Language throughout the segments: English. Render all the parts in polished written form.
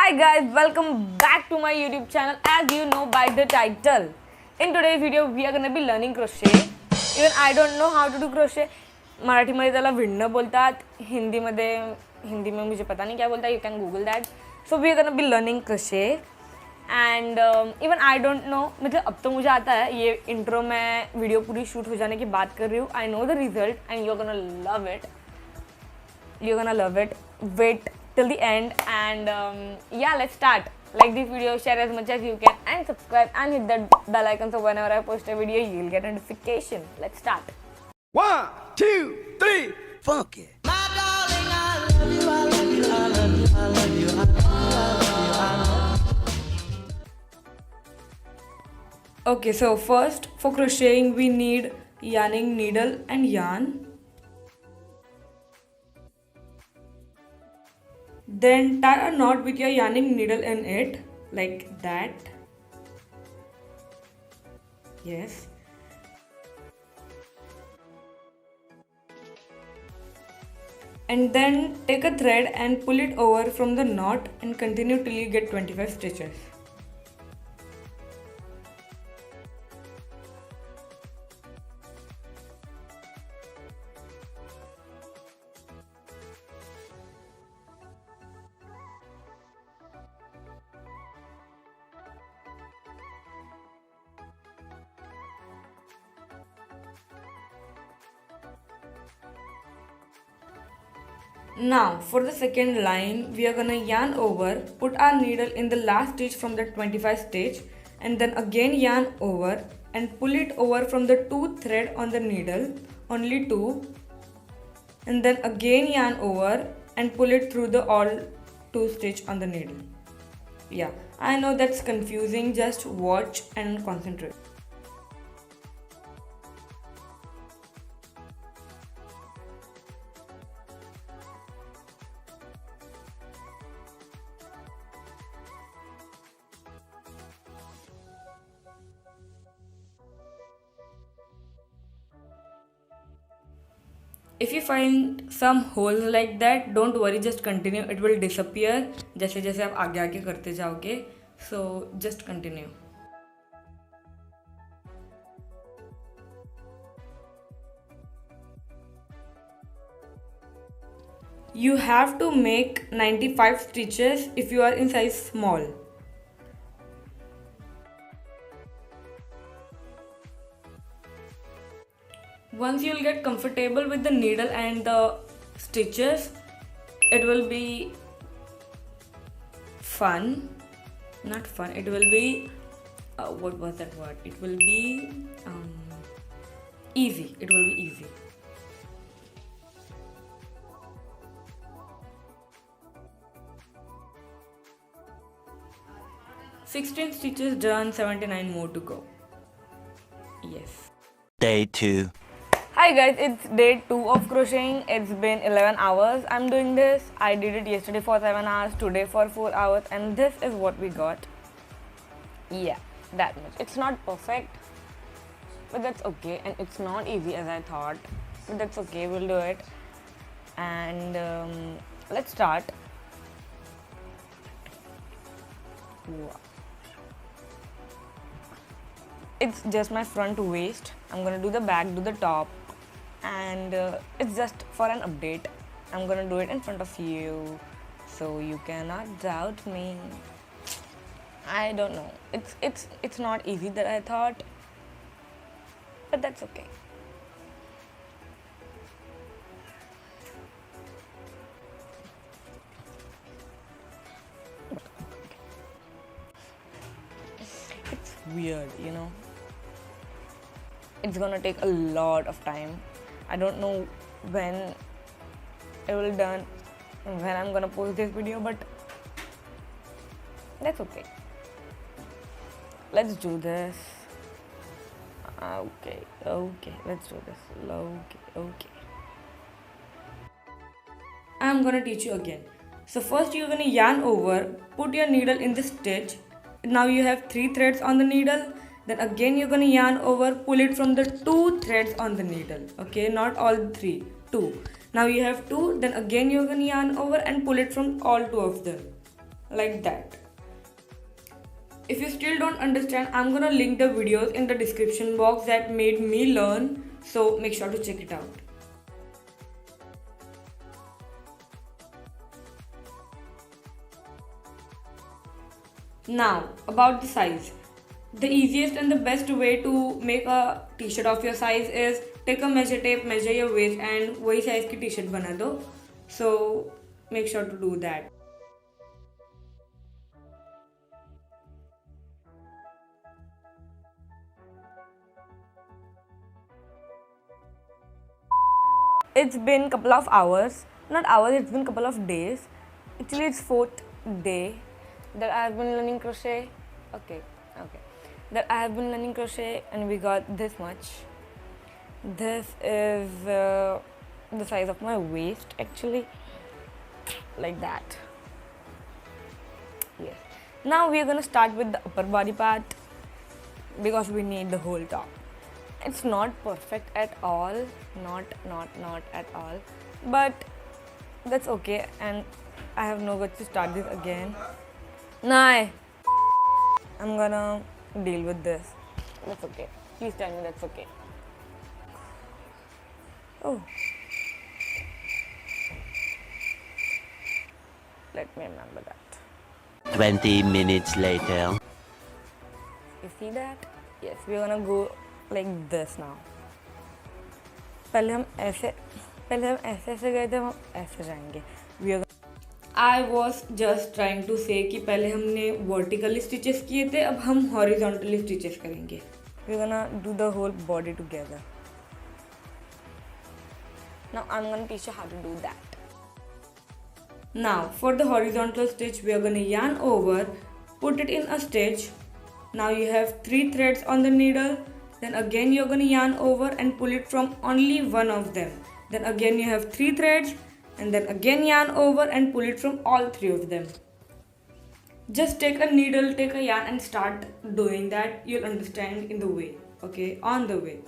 Hi guys, welcome back to my YouTube channel. As you know by the title, in today's video we are gonna be learning crochet. Even I don't know how to do crochet. मराठीमध्ये त्याला विणणं बोलतात, हिंदी में मुझे पता नहीं क्या बोलता है. You can Google that. So we are gonna be learning crochet. And even I don't know, मतलब अब तो मुझे आता है. ये इंट्रो में वीडियो पूरी शूट हो जाने की बात कर रही हूँ. I know the result and you're gonna love it. You're gonna love it. Wait till the end and yeah, let's start. Like this video, share as much as you can and subscribe and hit that bell icon so whenever I post a video you'll get a notification. Let's start. 1, 2, 3, funk it. Okay, so first for crocheting we need yarning needle and yarn. Then tie a knot with your yarning needle in it, like that. Yes. And then take a thread and pull it over from the knot and continue till you get 25 stitches. Now for the second line we are gonna yarn over, put our needle in the last stitch from the 25 stitch and then again yarn over and pull it over from the 2 thread on the needle, only 2, and then again yarn over and pull it through the all 2 stitch on the needle. Yeah, I know that's confusing, just watch and concentrate. If you find some holes like that, don't worry, just continue. It will disappear जैसे जैसे आप आगे आगे करते जाओगे. So just continue. You have to make 95 stitches if you are in size small. Once you'll get comfortable with the needle and the stitches, it will be fun. Not fun, it will be, what was that word? It will be easy. It will be easy. "16 stitches done, 79 more to go." Yes. Day 2. Hi guys, it's day 2 of crocheting. It's been 11 hours. I'm doing this. I did it yesterday for 7 hours, today for 4 hours, and this is what we got. Yeah, that much. It's not perfect, but that's okay. And it's not easy as I thought, but that's okay. We'll do it. And let's start. Wow. It's just my front waist. I'm gonna do the back, do the top, and it's just for an update. I'm gonna do it in front of you, so you cannot doubt me. I don't know. It's not easy that I thought, but that's okay. It's weird, you know. It's gonna take a lot of time. I don't know when it will done, when I'm gonna post this video, but that's okay. Let's do this. Okay, let's do this. Okay. I'm gonna teach you again. So first you're gonna yarn over, put your needle in the stitch. Now you have 3 threads on the needle. Then again you're gonna yarn over, pull it from the 2 threads on the needle. Okay, not all 3, 2. Now you have 2, then again you're gonna yarn over and pull it from all 2 of them. like that. If you still don't understand, I'm gonna link the videos in the description box that made me learn, so make sure to check it out. Now, about the size. The easiest and the best way to make a t-shirt of your size is take a measure tape, measure your waist and वही size की t-shirt बना दो. So, make sure to do that. It's been couple of hours, not hours, it's been couple of days. Actually, it's 4th day that I have been learning crochet. Okay. That I have been learning crochet and we got this much. This is the size of my waist actually, like that. Yes. Now we are gonna start with the upper body part because we need the whole top. It's not perfect at all, not at all, but that's okay, and I have no guts to start this again. Nah, I'm gonna deal with this. That's okay. Please tell me that's okay. Oh. Let me remember that. 20 minutes later. You see that? Yes, we're gonna go like this now. पहले हम ऐसे गए थे, हम ऐसे जाएंगे. I was just trying to say कि पहले हमने vertically stitches किए थे, अब हम horizontally stitches करेंगे. We're gonna do the whole body together. Now I'm gonna teach you how to do that. Now for the horizontal stitch, we are gonna yarn over, put it in a stitch. Now you have 3 threads on the needle. Then again you're gonna yarn over and pull it from only one of them. Then again you have 3 threads. And then again yarn over and pull it from all 3 of them. Just take a needle, take a yarn and start doing that. You'll understand in the way, okay, on the way.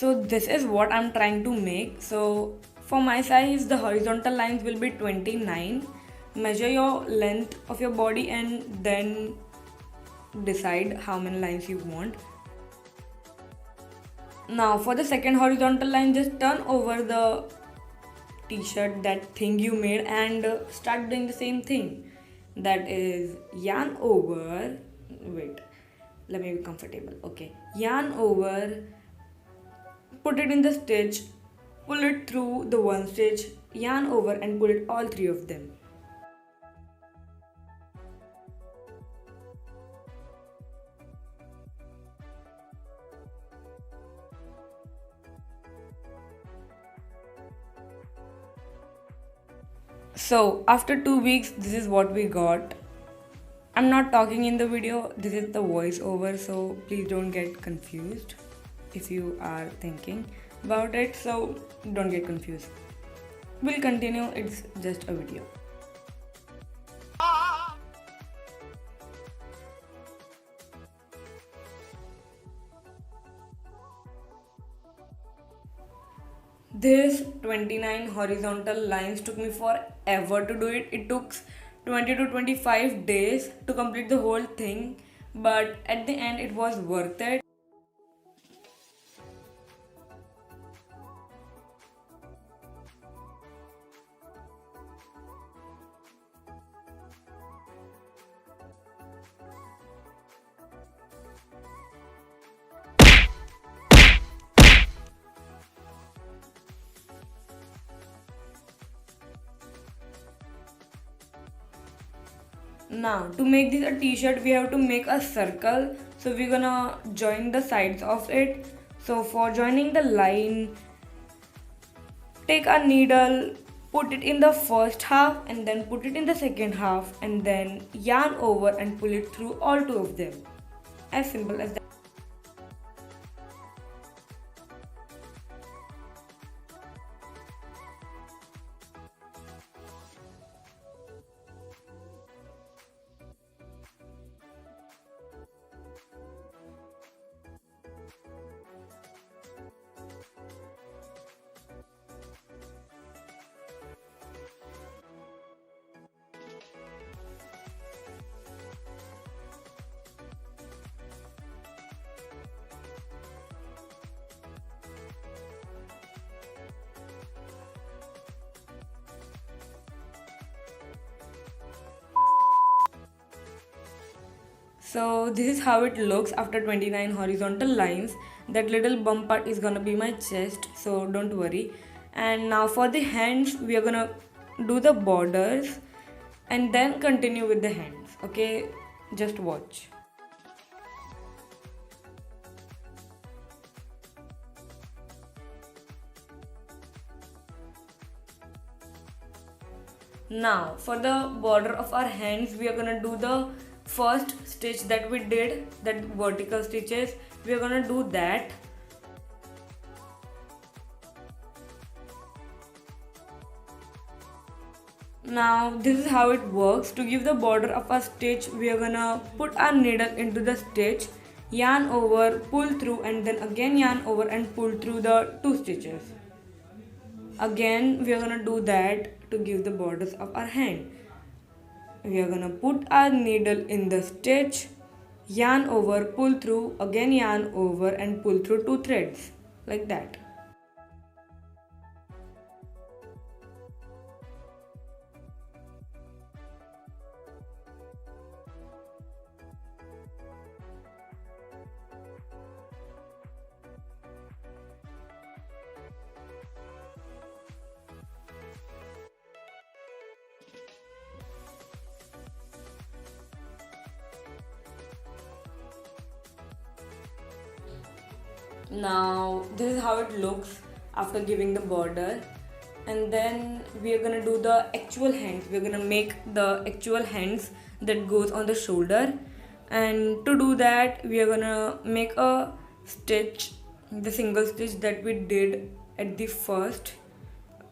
So this is what I'm trying to make. So for my size, the horizontal lines will be 29. Measure your length of your body and then decide how many lines you want. Now for the second horizontal line, just turn over the t-shirt, that thing you made, and start doing the same thing. That is yarn over, wait, let me be comfortable. Okay, yarn over, put it in the stitch, pull it through the one stitch, yarn over and pull it all 3 of them. So after 2 weeks, this is what we got. I'm not talking in the video, this is the voiceover, so please don't get confused if you are thinking about it, so don't get confused. We'll continue, it's just a video. This 29 horizontal lines took me forever to do it. It took 20 to 25 days to complete the whole thing, but at the end it was worth it. Now to make this a t-shirt, we have to make a circle. So we're gonna join the sides of it. So for joining the line, take a needle, put it in the first half and then put it in the second half and then yarn over and pull it through all two of them. As simple as that. So this is how it looks after 29 horizontal lines. That little bump part is gonna be my chest, so don't worry. And now for the hands, we are gonna do the borders and then continue with the hands. Okay, just watch. Now for the border of our hands, we are gonna do the first stitch that we did, that vertical stitches. We are gonna do that. Now this is how it works. To give the border of a stitch, we are gonna put our needle into the stitch, yarn over, pull through and then again yarn over and pull through the two stitches. Again we are gonna do that to give the borders of our hand. We are gonna put our needle in the stitch, yarn over, pull through, again yarn over and pull through two threads like that. Now this is how it looks after giving the border, and then we are gonna do the actual hands. We're gonna make the actual hands that goes on the shoulder, and to do that we are gonna make a stitch, the single stitch that we did at the first,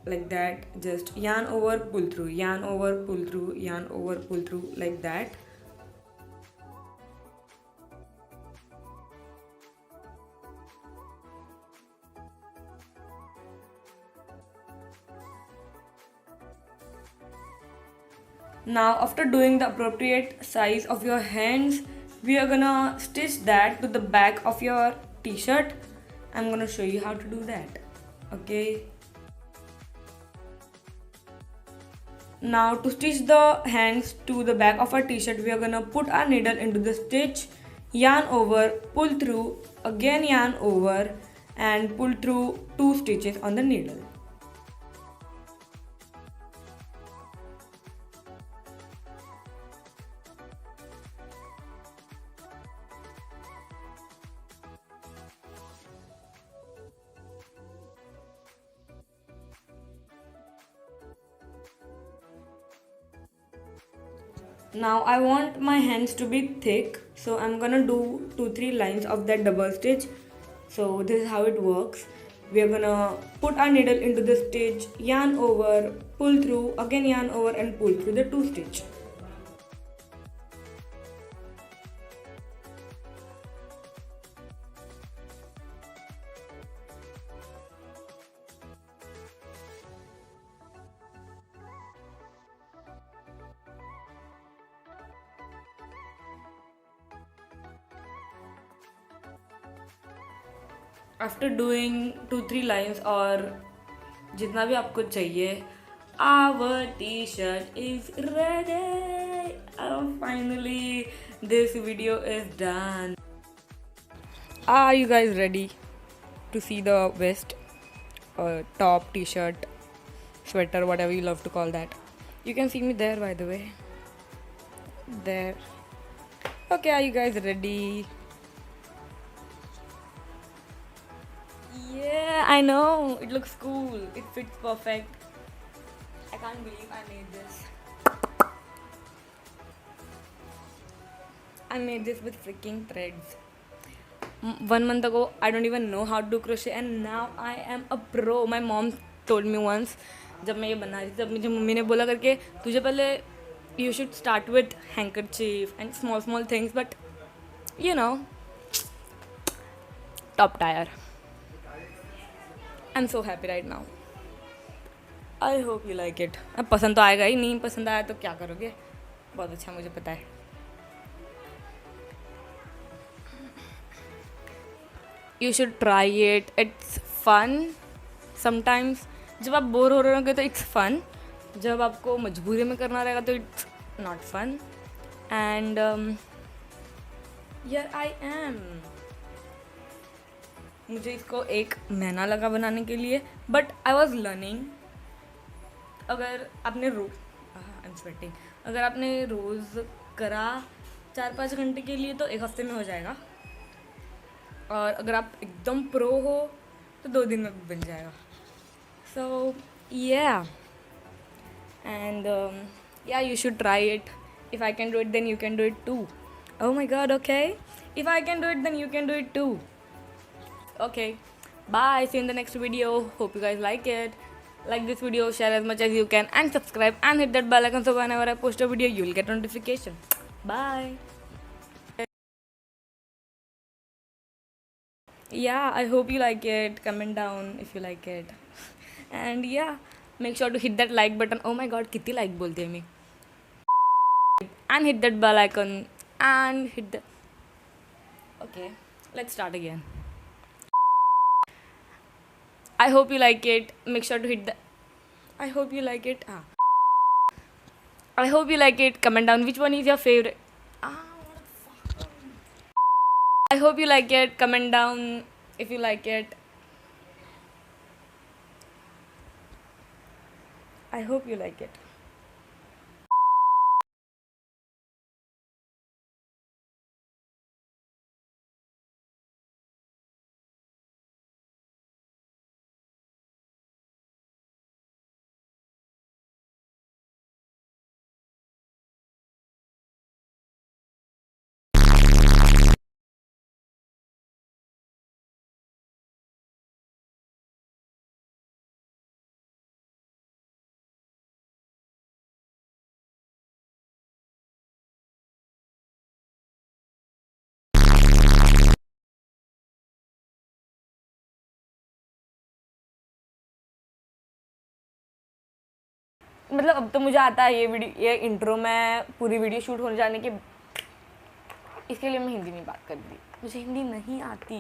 like that. Just yarn over, pull through, yarn over, pull through, yarn over, pull through, like that. Now after doing the appropriate size of your hands, we are gonna stitch that to the back of your t-shirt. I'm gonna show you how to do that. Okay. Now to stitch the hands to the back of our t-shirt, we are gonna put our needle into the stitch, yarn over, pull through, again yarn over and pull through two stitches on the needle. Now I want my hands to be thick, so I'm gonna do 2-3 lines of that double stitch. So this is how it works. We are gonna put our needle into the stitch, yarn over, pull through, again yarn over and pull through the two stitch. After doing 2-3 lines और जितना भी आपको चाहिए, our t-shirt is ready. Finally, this video is done. Are you guys ready to see the vest or top, t-shirt, sweater, whatever you love to call that? You can see me there, by the way. there. Okay, are you guys ready? Yeah, I know. It looks cool. It fits perfect. I can't believe I made this. I made this with freaking threads. 1 month ago, I don't even know how to do crochet, and now I am a pro. My mom told me once, जब मैं ये बना रही थी तब मुझे mummy ने बोला करके तुझे पहले you should start with handkerchief and small things, but you know, top tier. I'm so happy right now. I hope you like it. अब पसंद तो आएगा ही, नहीं पसंद आया तो क्या करोगे? बहुत अच्छा, मुझे पता है. You should try it. It's fun. Sometimes जब आप बोर हो रहे होंगे तो it's fun. जब आपको मजबूरी में करना रहेगा तो it's not fun. And here I am. मुझे इसको 1 महीना लगा बनाने के लिए, but I was learning. अगर आपने I'm sweating. अगर आपने रोज़ करा 4-5 घंटे के लिए तो 1 हफ्ते में हो जाएगा, और अगर आप एकदम प्रो हो तो 2 दिन में बन जाएगा. So yeah, and yeah, you should try it. If I can do it, then you can do it too. Oh my god, okay. If I can do it, then you can do it too. Okay, bye. See you in the next video. Hope you guys like it. Like this video, share as much as you can, and subscribe and hit that bell icon so whenever I post a video, you'll get notification. Bye. Yeah, I hope you like it. Comment down if you like it. And yeah, make sure to hit that like button. Oh my god, kitty like bolte hai me. And hit that bell icon and hit the. Okay, let's start again. I hope you like it. Make sure to hit the. I hope you like it. I hope you like it. Comment down which one is your favorite. I hope you like it. Comment down if you like it. I hope you like it. मतलब अब तो मुझे आता है ये intro में पूरी video shoot होने जाने के, इसके लिए मैं हिंदी में बात कर दी. मुझे हिंदी नहीं आती.